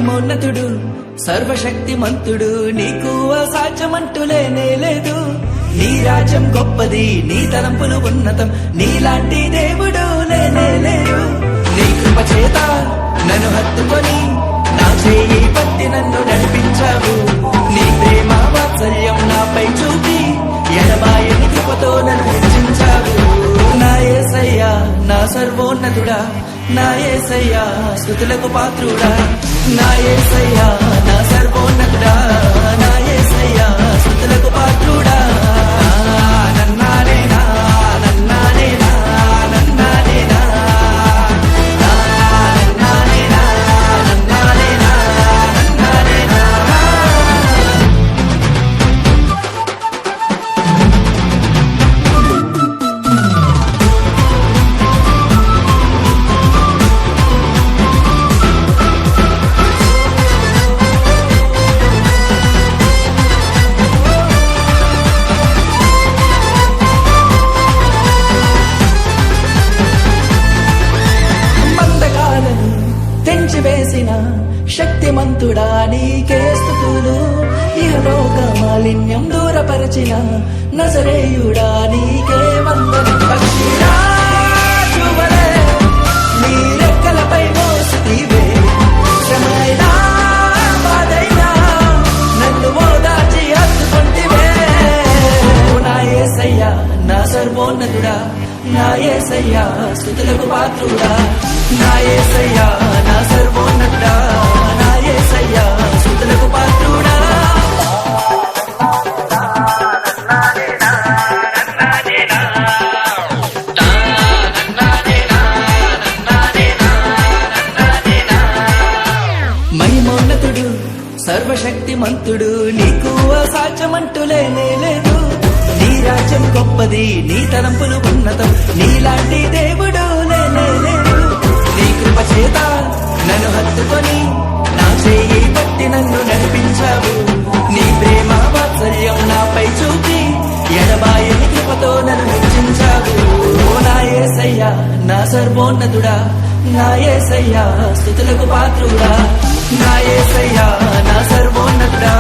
మహిమోన్నతుడు సర్వశక్తిమంతుడు, నీకు అసాధ్యమంటూ లేనే లేదు. నీ రాజ్యం గొప్పది, నీ తలంపులు ఉన్నతం, నీలాంటి దేవుడు లేనే లేరు. నీ కృప చేత నన్ను హత్తుకొని నా చేయి పట్టి నన్ను నడిపించావు. నీ ప్రేమ వాత్సల్యం నాపై చూపి ఎడబాయని కృపతో నన్ను హెచ్చించావు. నా యేసయ్యా నా సర్వోన్నతుడా, నా యేసయ్యా స్తుతులకు పాత్రుడా, నా యేసయ్యా నా సర్వోన్నతుడా, నా యేసయ్యా స్తుతులకు పాత్రుడా. నన్నానేనా నన్నానేనా నన్నానేనా నన్నానేనా నన్నానేనా నన్నానేనా. తెంచివేసిన శక్తిమంతుడా నీకే స్తుతులు. ఇహలోక మాలిన్యం దూరపరచిన నజరేయుడా నీకే వందనం. పక్షిరాజువలే నీ రెక్కలపై మోసితివే, శ్రమైనా బాధైనా నన్ను ఓదార్చి హత్తుకొంటివే. నా యేసయ్యా నా సర్వోన్నతుడా, నా యేసయ్యా స్తుతులకు పాత్రుడా, నా యేసయ్యా నా సర్వోన్నతుడా, నా యేసయ్యా స్తుతులకు పాత్రుడా. మహిమోన్నతుడు సర్వశక్తిమంతుడు, నీకు అసాధ్యమంటూ లేనే లేదు. నీ రాజ్యం గొప్పది, నీ తలంపులు ఉన్నతం, నీలాంటి దేవుడు లేనే లేడు. నీ కృప చేత నన్ను హత్తుకొని నా చేయి పట్టి నన్ను నడిపించావు. నీ ప్రేమ వాత్సల్యం నాపై చూపి ఎడబాయని కృపతో నన్ను హెచ్చించావు. నా యేసయ్యా నా సర్వోన్నతుడా, నా యేసయ్యా స్తుతులకు పాత్రుడా, నా యేసయ్యా నా సర్వోన్నతుడా.